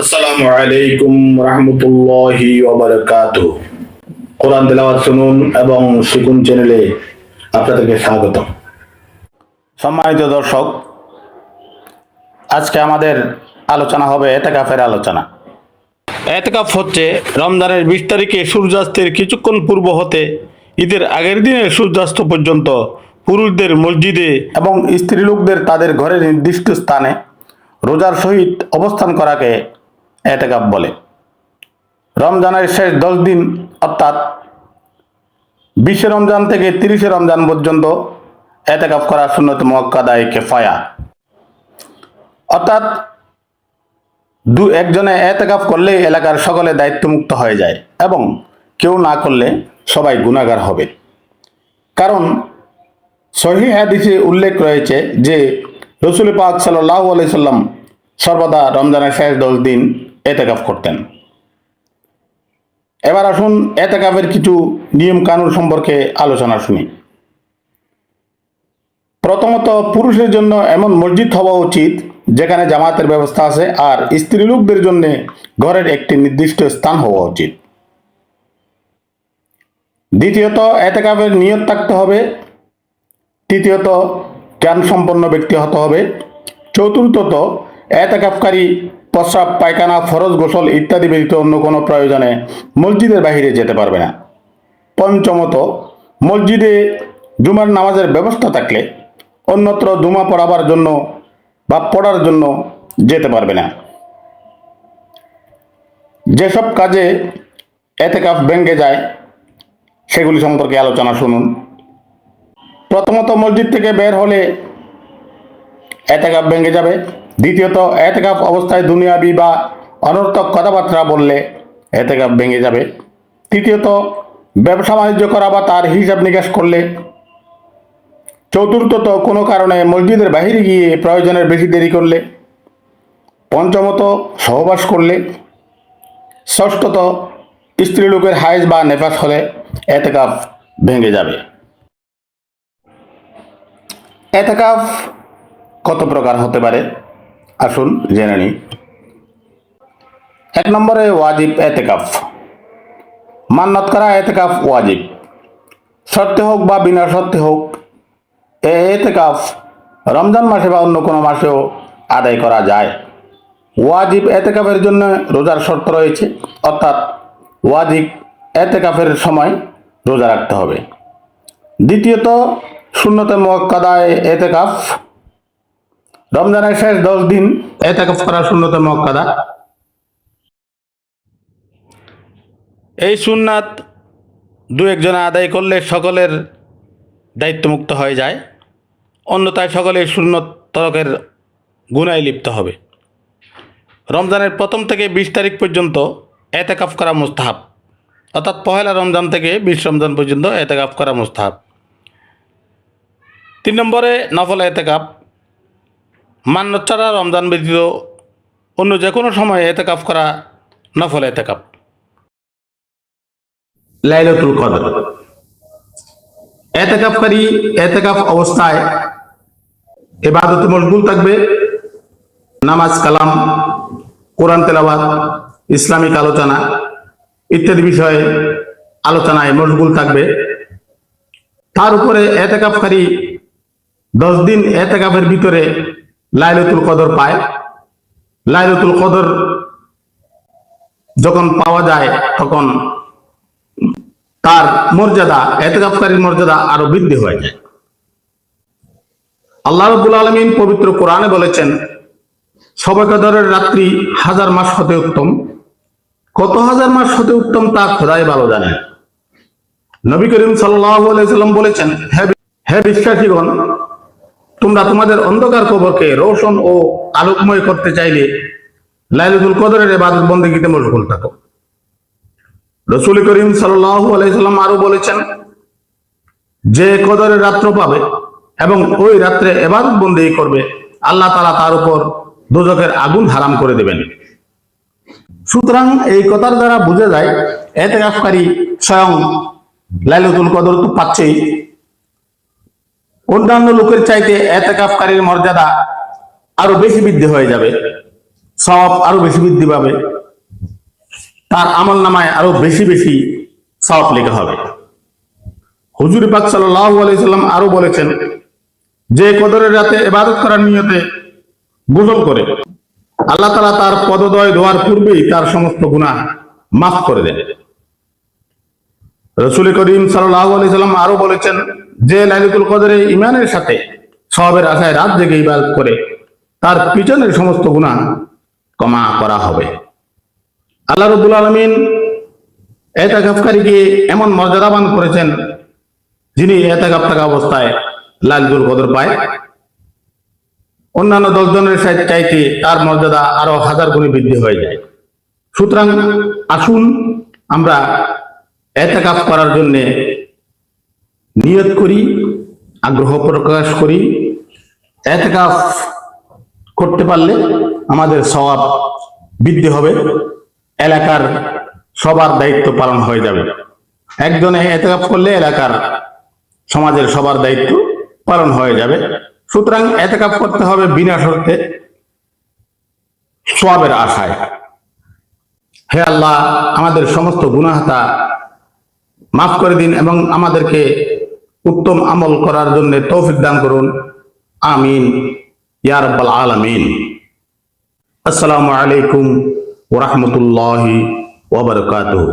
আসসালামু আলাইকুম রহমতুল্লাহি ওয়া বারাকাতুহু। কোরআন তেলাওয়াত শুনুন এবং শিখুন চ্যানেলে আপনাদেরকে স্বাগত। সম্মানিত দর্শক, আজকে আমাদের আলোচনা হবে এতেকাফের আলোচনা। এতেকাফ হচ্ছে রমজানের 20 তারিখে সূর্যাস্তের কিছুক্ষণ পূর্ব হতে ঈদের আগের দিনের সূর্যাস্ত পর্যন্ত পুরুষদের মসজিদে এবং স্ত্রীলোকদের তাদের ঘরের নির্দিষ্ট স্থানে রোজার সহিত অবস্থান করাকে এতেকাফ বলে। রমজানের শেষ 10 দিন অর্থাৎ 20 রমজান থেকে 30 রমজান পর্যন্ত এতেকাফ করা সুন্নত মুআক্কাদায়ে কিফায়া, অর্থাৎ একজনে এতেকাফ করলে এলাকার সকলে দায়িত্বমুক্ত হয়ে যায় এবং কেউ না করলে সবাই গুনাহগার হবে। কারণ সহিহ হাদিসে উল্লেখ রয়েছে যে রাসূল পাক সাল্লাল্লাহু আলাইহি সাল্লাম সর্বদা রমজানের শেষ 10 দিন এতেকাফ করতেন। এবার আসুন এতেকাফের কিছু নিয়ম কানুন সম্পর্কে আলোচনা শুনি। প্রথমত, পুরুষের জন্য এমন মসজিদ হওয়া উচিত যেখানে জামাতের ব্যবস্থা আছে, আর স্ত্রীলোকদের জন্য ঘরের একটি নির্দিষ্ট স্থান হওয়া উচিত। দ্বিতীয়ত, এতেকাফের নিয়ত থাকতে হবে। তৃতীয়ত, জ্ঞান সম্পন্ন ব্যক্তি হতে হবে। চতুর্থত, এতেকাফকারী প্রস্রাব, পায়খানা, ফরজ গোসল ইত্যাদি ব্যতীত অন্য কোনো প্রয়োজনে মসজিদের বাহিরে যেতে পারবে না। পঞ্চমত, মসজিদে জুমার নামাজের ব্যবস্থা থাকলে অন্যত্র জুমা পড়াবার জন্য বা পড়ার জন্য যেতে পারবে না। যেসব কাজে এতেকাফ ভেঙে যায় সেগুলি সম্পর্কে আলোচনা শুনুন। প্রথমত, মসজিদ থেকে বের হলে এতেকাফ ভেঙে যাবে। দ্বিতীয়ত, এতেকাফ অবস্থায় দুনিয়াবি বা অনর্থক কথাবার্তা বললে এতেকাফ ভেঙে যাবে। তৃতীয়ত, ব্যবসা বাণিজ্য করা বা তার হিসাব নিকাশ করলে। চতুর্থত, কোনো কারণে মসজিদের বাহিরে গিয়ে প্রয়োজনের বেশি দেরি করলে। পঞ্চমত, সহবাস করলে। ষষ্ঠত, স্ত্রীলোকের হায়েজ বা নেফাস হলে এতেকাফ ভেঙে যাবে। এতেকাফ কত প্রকার হতে পারে আসুন জেনে নিই। 1 নম্বরে ওয়াজিব এতেকাফ। মান্নত করা এতেকাফ ওয়াজিব। শর্তে হোক বা বিনা শর্তে হোক এতেকাফ রমজান মাসে বা অন্য কোনো মাসেও আদায় করা যায়। ওয়াজিব এতেকাফের জন্য রোজার শর্ত রয়েছে, অর্থাৎ ওয়াজিব এতেকাফের সময় রোজা রাখতে হবে। দ্বিতীয়ত, সুন্নতে মুআক্কাদায়ে এতেকাফ। রমজানের শেষ 10 দিন এতেকাফ করা সুন্নতে মুআক্কাদা। এই সুন্নাত দু একজনে আদায় করলে সকলের দায়িত্বমুক্ত হয়ে যায়, অন্যথায় সকলে সুন্নত তরকের গুনায় লিপ্ত হবে। রমজানের প্রথম থেকে 20 তারিখ পর্যন্ত এতেকাফ করা মুস্তাহাব, অর্থাৎ পহেলা রমজান থেকে 20 রমজান পর্যন্ত এতেকাফ করা মুস্তাহাব। 3 নম্বরে নফল এতেকাফ। মান্নত ছাড়া রমজান ব্যতীত অন্য যে কোনো সময় এতেকাফ করা নফল এতেকাফ। লাইলাতুল কদর। এতেকাফকারী এতেকাফ অবস্থায় ইবাদতে মশগুল থাকবে। নামাজ, কালাম, কোরআন তেলাওয়াত, ইসলামিক আলোচনা ইত্যাদি বিষয়ে আলোচনায় মশগুল থাকবে। তার উপরে এতেকাফকারী 10 দিন এতেকাফের ভিতরে লাইলাতুল কদর পায়। লাইলাতুল কদর যখন পাওয়া যায় তখন তার মর্যাদা, এতেকাফকারীর মর্যাদা আরো বৃদ্ধি হয়ে যায়। আল্লাহ রাব্বুল আলামিন পবিত্র কোরআনে বলেছেন, শবে কদরের রাত্রি 1000 মাস হতে উত্তম। কত হাজার মাস হতে উত্তম তা খোদাই ভালো জানেন। নবী করিম সাল্লাল্লাহু আলাইহি সাল্লাম বলেছেন, হে বিশ্বাসীগণ, তোমরা তোমাদের অন্ধকার কবরকে রোশন ও আলোকময় করতে চাইলে লাইলাতুল কদরের ইবাদত বন্দেগীতে মশগুল থাকো। রাসূল করিম সাল্লাল্লাহু আলাইহি সাল্লাম আরো বলেছেন, যে কদরের রাত্র পাবে এবং ওই রাত্রে ইবাদত বন্দেগী করবে, আল্লাহ তাআলা তার উপর দোজখের আগুন হারাম করে দেবেন। সুতরাং এই কথার দ্বারা বোঝা যায় এতেকাফকারী স্বয়ং লাইলাতুল কদর তো পাচ্ছেই, অন্যান্য লোকের চাইতে এতেকাফকারীর মর্যাদা আরো বেশি বৃদ্ধি হয়ে যাবে। সওয়াব আরো বেশি বৃদ্ধি পাবে, তার আমল নামায় আরো বেশি বেশি সওয়াব লেখা হবে। হুজুর পাক সাল্লাল্লাহু আলাইহি সাল্লাম আরো বলেছেন, যে কদরের রাতে ইবাদত করার নিয়তে গোসল করে, আল্লাহ তাআলা তার পদদয় ধোয়ার পূর্বেই তার সমস্ত গুনাহ মাফ করে দেন। রাসূল করিম সাল্লাল্লাহু আলাইহি সাল্লাম আরো বলেছেন, যে লাইলাতুল কদরে ঈমানের সাথে সওয়াবের আশায় রাত জেগে ইবাদত করে, তার পিছনের সমস্ত গুনাহ ক্ষমা করা হবে। আল্লাহ রাব্বুল আলামিন ইতিকাফকারীকে এমন মর্যাদাবান করেছেন, যিনি ইতিকাফ থাকা অবস্থায় লাইলাতুল কদর পায়, অন্যান্য 10 জনের চাইতে তার মর্যাদা আরো 1000 গুণে বৃদ্ধি হয়ে যায়। সুতরাং আসুন আমরা ইতিকাফ করার জন্য নিয়ত করি, আগ্রহ প্রকাশ করি। ইতিকাফ করতে পারলে আমাদের সওয়াব বৃদ্ধি হবে, এলাকার সবার দায়িত্ব পালন হয়ে যাবে। একজনে ইতিকাফ করলে এলাকার সমাজের সবার দায়িত্ব পালন হয়ে যাবে। সুতরাং ইতিকাফ করতে হবে বিনা শর্তে, সওয়াবের আশায়। হে আল্লাহ, আমাদের সমস্ত গুনাহটা মাফ করে দিন এবং আমাদেরকে উত্তম আমল করার জন্য তৌফিক দান করুন। আমিন ইয়া রাব্বাল আলামিন। আসসালামু আলাইকুম ওয়া রাহমাতুল্লাহি ওয়া বারাকাতুহু।